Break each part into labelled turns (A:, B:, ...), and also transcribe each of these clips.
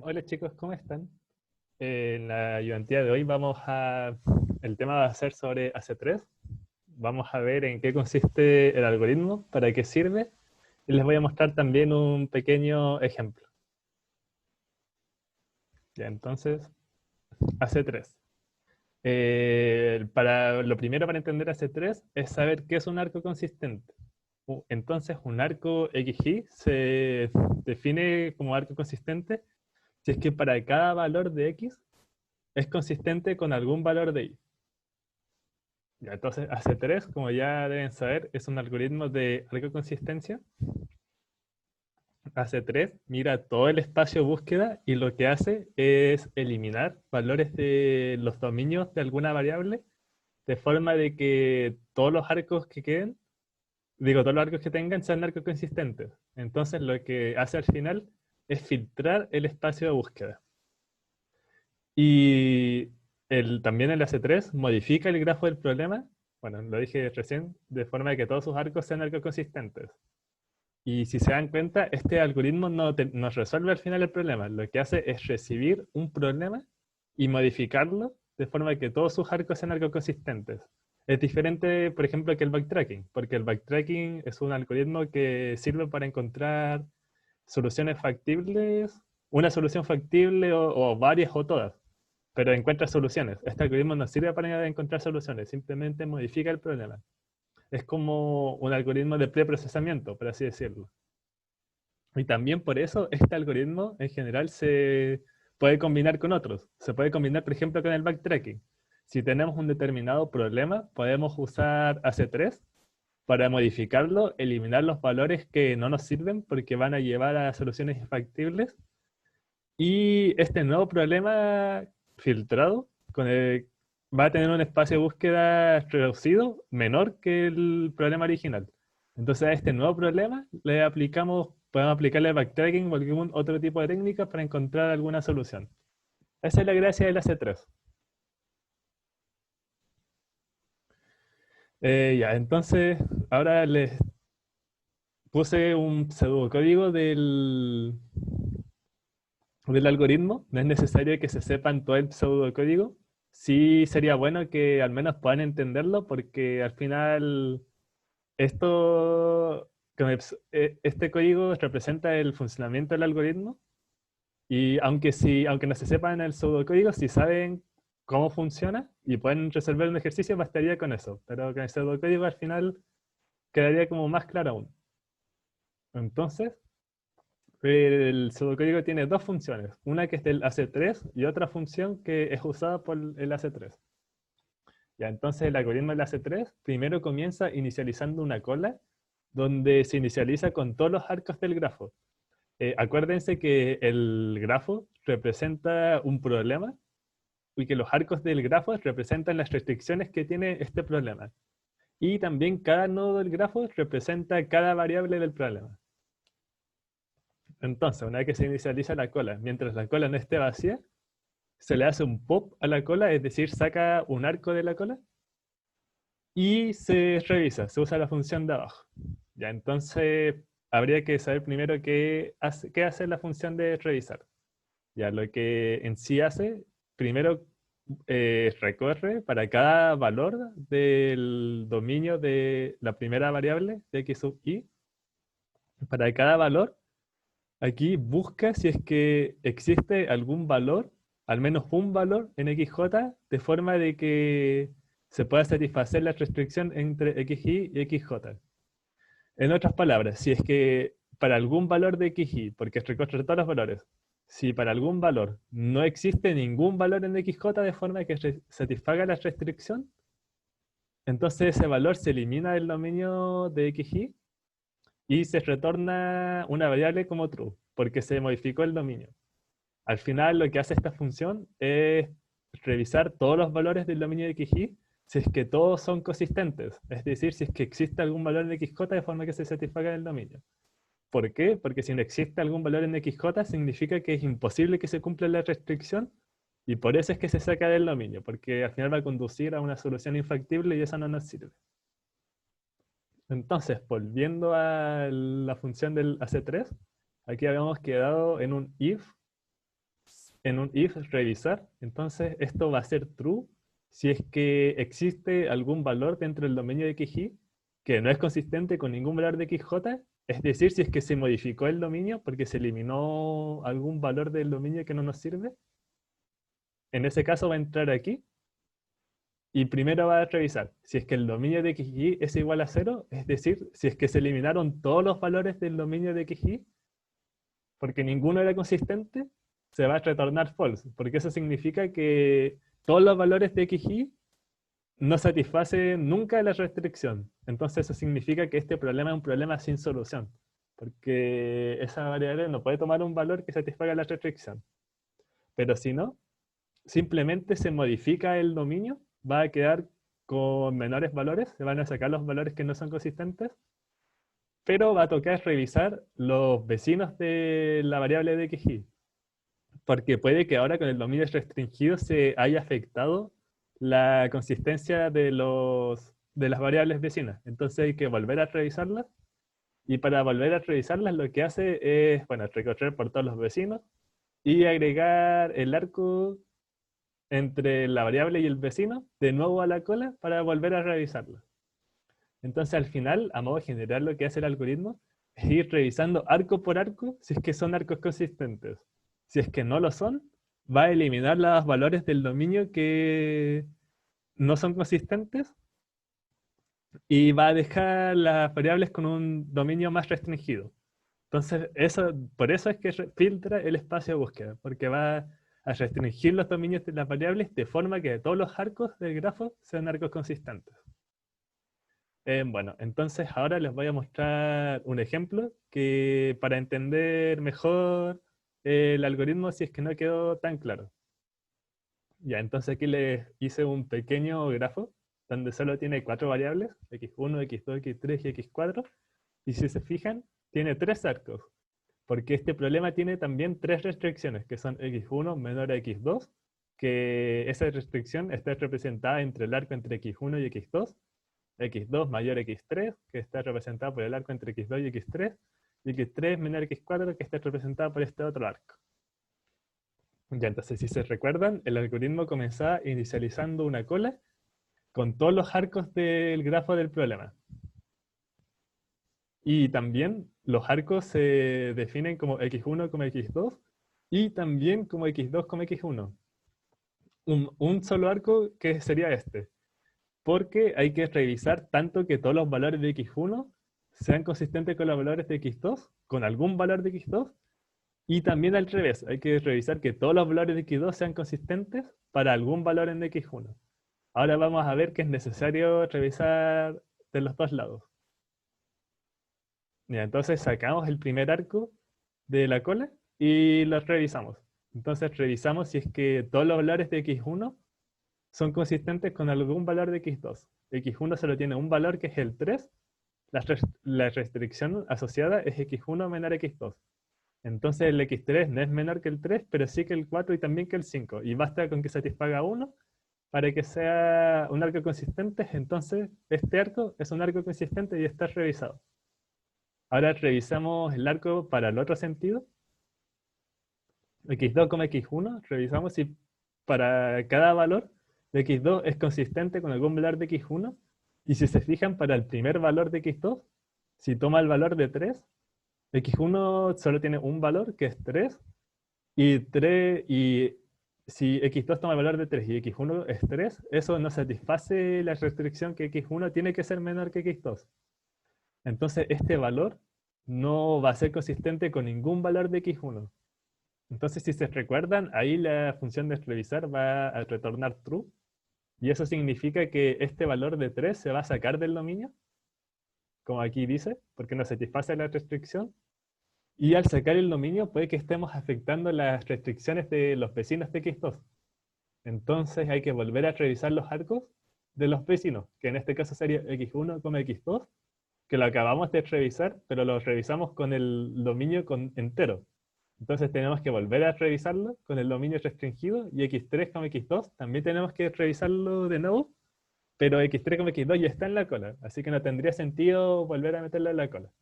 A: Hola chicos, ¿cómo están? En la ayudantía de hoy el tema va a ser sobre AC3. Vamos a ver en qué consiste el algoritmo, para qué sirve, y les voy a mostrar también un pequeño ejemplo. Ya, entonces, AC3. Lo primero para entender AC3 es saber qué es un arco consistente. Entonces, un arco XY se define como arco consistente si es que para cada valor de X es consistente con algún valor de Y. Ya, entonces, AC3, como ya deben saber, es un algoritmo de alta consistencia. AC3 mira todo el espacio búsqueda y lo que hace es eliminar valores de los dominios de alguna variable, de forma de que todos los arcos que queden, todos los arcos que tengan sean arcos consistentes. Entonces, lo que hace al final es filtrar el espacio de búsqueda. Y también el AC3 modifica el grafo del problema, bueno, lo dije recién, de forma de que todos sus arcos sean arcos consistentes. Y si se dan cuenta, este algoritmo no resuelve al final el problema. Lo que hace es recibir un problema y modificarlo de forma de que todos sus arcos sean arcos consistentes. Es diferente, por ejemplo, que el backtracking, porque el backtracking es un algoritmo que sirve para encontrar soluciones factibles, una solución factible o varias o todas, pero encuentra soluciones. Este algoritmo no sirve para encontrar soluciones, simplemente modifica el problema. Es como un algoritmo de preprocesamiento, por así decirlo. Y también por eso este algoritmo en general se puede combinar con otros. Se puede combinar, por ejemplo, con el backtracking. Si tenemos un determinado problema, podemos usar AC3 para modificarlo, eliminar los valores que no nos sirven porque van a llevar a soluciones infactibles. Y este nuevo problema filtrado va a tener un espacio de búsqueda reducido, menor que el problema original. Entonces a este nuevo problema podemos aplicarle backtracking o algún otro tipo de técnica para encontrar alguna solución. Esa es la gracia del AC3. Ya, entonces ahora les puse un pseudocódigo del algoritmo. No es necesario que se sepan todo el pseudocódigo. Sí sería bueno que al menos puedan entenderlo, porque al final este código representa el funcionamiento del algoritmo. Y aunque no se sepan el pseudocódigo, si saben cómo funciona y pueden resolver un ejercicio, bastaría con eso. Pero con el pseudocódigo al final quedaría como más claro aún. Entonces, el pseudocódigo tiene dos funciones, una que es del AC3 y otra función que es usada por el AC3. Ya, entonces el algoritmo del AC3 primero comienza inicializando una cola donde se inicializa con todos los arcos del grafo. Acuérdense que el grafo representa un problema y que los arcos del grafo representan las restricciones que tiene este problema. Y también cada nodo del grafo representa cada variable del problema. Entonces, una vez que se inicializa la cola, mientras la cola no esté vacía, se le hace un pop a la cola, es decir, saca un arco de la cola y se revisa, se usa la función de abajo. Ya, entonces habría que saber primero qué hace la función de revisar. Ya, lo que en sí hace, primero recorre para cada valor del dominio de la primera variable de x sub i, para cada valor. Aquí busca si es que existe algún valor, al menos un valor en XJ, de forma de que se pueda satisfacer la restricción entre XY y XJ. En otras palabras, si es que para algún valor de XY, porque recorre todos los valores, si para algún valor no existe ningún valor en XJ de forma que satisfaga la restricción, entonces ese valor se elimina del dominio de XY y se retorna una variable como true, porque se modificó el dominio. Al final lo que hace esta función es revisar todos los valores del dominio de XY si es que todos son consistentes, es decir, si es que existe algún valor en XJ de forma que se satisfaga el dominio. ¿Por qué? Porque si no existe algún valor en XJ significa que es imposible que se cumpla la restricción y por eso es que se saca del dominio, porque al final va a conducir a una solución infactible y eso no nos sirve. Entonces, volviendo a la función del AC3, aquí habíamos quedado en un if en un if revisar, entonces esto va a ser true si es que existe algún valor dentro del dominio de xy que no es consistente con ningún valor de xj, es decir, si es que se modificó el dominio porque se eliminó algún valor del dominio que no nos sirve. En ese caso va a entrar aquí y primero va a revisar si es que el dominio de xy es igual a 0, es decir, si es que se eliminaron todos los valores del dominio de xy porque ninguno era consistente, se va a retornar false, porque eso significa que todos los valores de xy no satisfacen nunca la restricción. Entonces eso significa que este problema es un problema sin solución, porque esa variable no puede tomar un valor que satisfaga la restricción. Pero si no, simplemente se modifica el dominio, va a quedar con menores valores, se van a sacar los valores que no son consistentes, pero va a tocar revisar los vecinos de la variable de xy, porque puede que ahora con el dominio restringido se haya afectado la consistencia de las variables vecinas. Entonces hay que volver a revisarlas, y para volver a revisarlas lo que hace es, bueno, recorrer por todos los vecinos y agregar el arco entre la variable y el vecino de nuevo a la cola para volver a revisarlo. Entonces al final, a modo general, lo que hace el algoritmo es ir revisando arco por arco si es que son arcos consistentes. Si es que no lo son, va a eliminar los valores del dominio que no son consistentes y va a dejar las variables con un dominio más restringido. Entonces, por eso es que filtra el espacio de búsqueda, porque va a restringir los dominios de las variables de forma que todos los arcos del grafo sean arcos consistentes. Bueno, entonces ahora les voy a mostrar un ejemplo que para entender mejor el algoritmo si es que no quedó tan claro. Ya, entonces aquí les hice un pequeño grafo donde solo tiene 4 variables, x1, x2, x3 y x4. Y si se fijan, tiene 3 arcos, porque este problema tiene también 3 restricciones, que son x1 menor a x2, que esa restricción está representada entre el arco entre x1 y x2, x2 mayor a x3, que está representada por el arco entre x2 y x3, y x3 menor a x4, que está representada por este otro arco. Ya, entonces, si se recuerdan, el algoritmo comenzaba inicializando una cola con todos los arcos del grafo del problema. Y también los arcos se definen como x1 como x2 y también como x2 como x1. Un solo arco que sería este, porque hay que revisar tanto que todos los valores de x1 sean consistentes con los valores de x2, con algún valor de x2, y también al revés, hay que revisar que todos los valores de x2 sean consistentes para algún valor en x1. Ahora vamos a ver que es necesario revisar de los dos lados. Ya, entonces sacamos el primer arco de la cola y lo revisamos. Entonces revisamos si es que todos los valores de x1 son consistentes con algún valor de x2. x1 solo tiene un valor que es el 3. La restricción asociada es x1 menor a x2. Entonces el x3 no es menor que el 3, pero sí que el 4 y también que el 5. Y basta con que satisfaga 1 para que sea un arco consistente. Entonces este arco es un arco consistente y está revisado. Ahora revisamos el arco para el otro sentido. x2 como x1, revisamos si para cada valor de x2 es consistente con algún valor de x1. Y si se fijan, para el primer valor de x2, si toma el valor de 3, x1 solo tiene un valor que es 3, y si x2 toma el valor de 3 y x1 es 3, eso no satisface la restricción que x1 tiene que ser menor que x2. Entonces este valor no va a ser consistente con ningún valor de x1. Entonces, si se recuerdan, ahí la función de revisar va a retornar true, y eso significa que este valor de 3 se va a sacar del dominio, como aquí dice, porque no satisface la restricción. Y al sacar el dominio puede que estemos afectando las restricciones de los vecinos de x2. Entonces hay que volver a revisar los arcos de los vecinos, que en este caso sería x1 como x2, que lo acabamos de revisar, pero lo revisamos con el dominio entero. Entonces tenemos que volver a revisarlo con el dominio restringido, y x3 como x2 también tenemos que revisarlo de nuevo, pero x3 como x2 ya está en la cola, así que no tendría sentido volver a meterlo en la cola.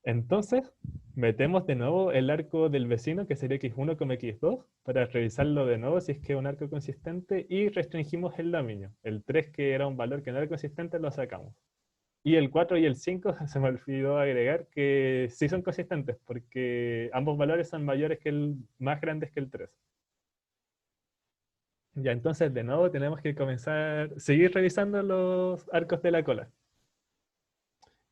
A: Entonces, metemos de nuevo el arco del vecino, que sería x1 como x2, para revisarlo de nuevo si es que es un arco consistente, y restringimos el dominio. El 3, que era un valor que no era consistente, lo sacamos. Y el 4 y el 5 se me olvidó agregar que sí son consistentes, porque ambos valores son mayores que más grandes que el 3. Ya, entonces de nuevo tenemos que seguir revisando los arcos de la cola.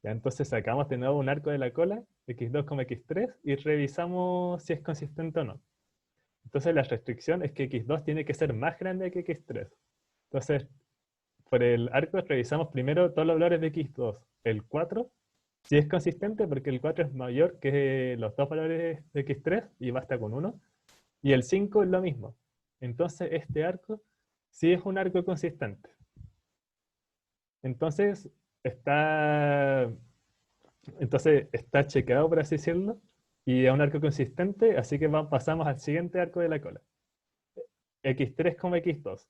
A: Ya, entonces sacamos de nuevo un arco de la cola, x2 como x3, y revisamos si es consistente o no. Entonces la restricción es que x2 tiene que ser más grande que x3. Entonces, por el arco revisamos primero todos los valores de x2. El 4, si es consistente, porque el 4 es mayor que los dos valores de x3 y basta con 1. Y el 5 es lo mismo. Entonces este arco sí es un arco consistente. Entonces está, está chequeado, por así decirlo, y es un arco consistente, así que pasamos al siguiente arco de la cola. x3 como x2.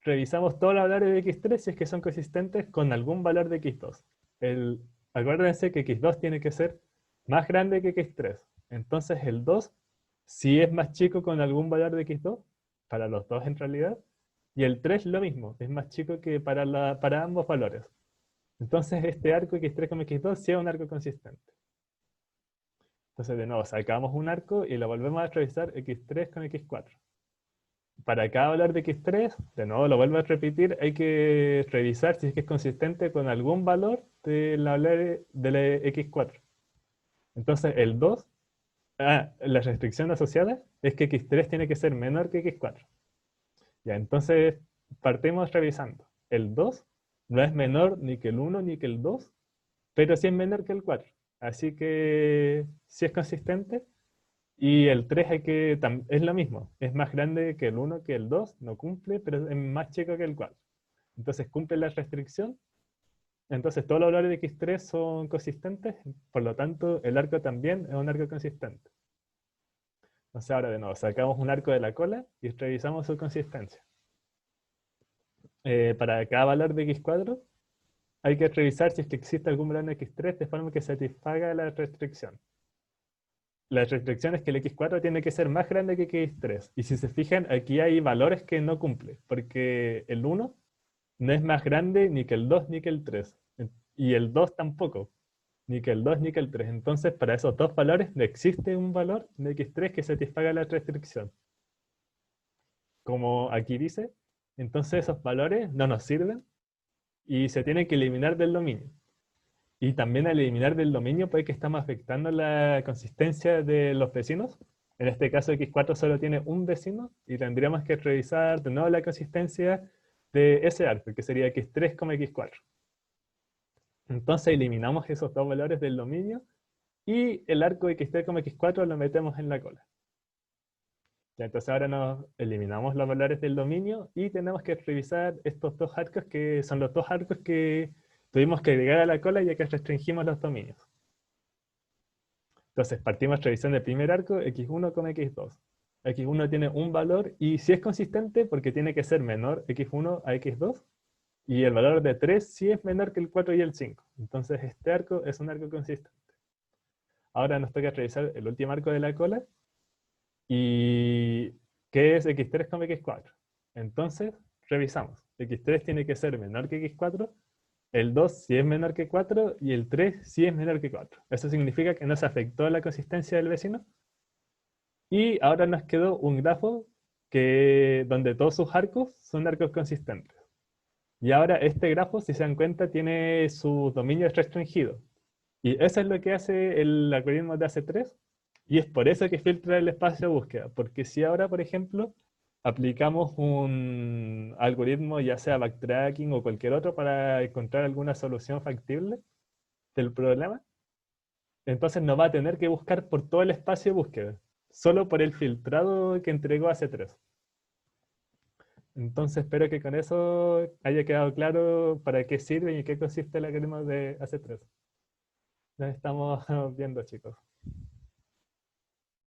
A: Revisamos todos los valores de x3 si es que son consistentes con algún valor de x2. Acuérdense que x2 tiene que ser más grande que x3. Entonces el 2, si es más chico con algún valor de x2, para los dos en realidad, y el 3 lo mismo, es más chico que para ambos valores. Entonces este arco x3 como x2 sí es un arco consistente. Entonces de nuevo sacamos un arco y lo volvemos a revisar x3 con x4. Para cada valor de x3, de nuevo lo vuelvo a repetir, hay que revisar si es que es consistente con algún valor de la x4. Entonces el 2, la restricción asociada es que x3 tiene que ser menor que x4. Ya, entonces partimos revisando. El 2 no es menor ni que el 1 ni que el 2, pero sí es menor que el 4. Así que sí es consistente. Y el 3 es lo mismo, es más grande que el 1, que el 2, no cumple, pero es más chico que el 4. Entonces cumple la restricción, entonces todos los valores de x3 son consistentes, por lo tanto el arco también es un arco consistente. Entonces ahora de nuevo sacamos un arco de la cola y revisamos su consistencia. Para cada valor de x4 hay que revisar si es que existe algún valor en x3 de forma que satisfaga la restricción. La restricción es que el x4 tiene que ser más grande que x3. Y si se fijan, aquí hay valores que no cumple, porque el 1 no es más grande ni que el 2 ni que el 3. Y el 2 tampoco, ni que el 2 ni que el 3. Entonces, para esos dos valores no existe un valor de x3 que satisfaga la restricción. Como aquí dice, entonces esos valores no nos sirven y se tienen que eliminar del dominio. Y también al eliminar del dominio puede que estamos afectando la consistencia de los vecinos. En este caso x4 solo tiene un vecino y tendríamos que revisar de nuevo la consistencia de ese arco, que sería x3 como x4. Entonces eliminamos esos dos valores del dominio y el arco x3 como x4 lo metemos en la cola. Ya, entonces ahora nos eliminamos los valores del dominio y tenemos que revisar estos dos arcos, que son los dos arcos que tuvimos que agregar a la cola ya que restringimos los dominios. Entonces partimos revisando el primer arco, x1 con x2. x1 tiene un valor y si es consistente porque tiene que ser menor x1 a x2 y el valor de 3 sí es menor que el 4 y el 5. Entonces este arco es un arco consistente. Ahora nos toca revisar el último arco de la cola y que es x3 con x4. Entonces revisamos. x3 tiene que ser menor que x4, el 2 sí es menor que 4 y el 3 sí es menor que 4. Eso significa que no se afectó la consistencia del vecino. Y ahora nos quedó un grafo donde todos sus arcos son arcos consistentes. Y ahora este grafo, si se dan cuenta, tiene su dominio restringido. Y eso es lo que hace el algoritmo de AC3. Y es por eso que filtra el espacio de búsqueda. Porque si ahora, por ejemplo, aplicamos un algoritmo, ya sea backtracking o cualquier otro, para encontrar alguna solución factible del problema, entonces no va a tener que buscar por todo el espacio de búsqueda, solo por el filtrado que entregó AC3. Entonces espero que con eso haya quedado claro para qué sirve y en qué consiste el algoritmo de AC3. Nos estamos viendo, chicos.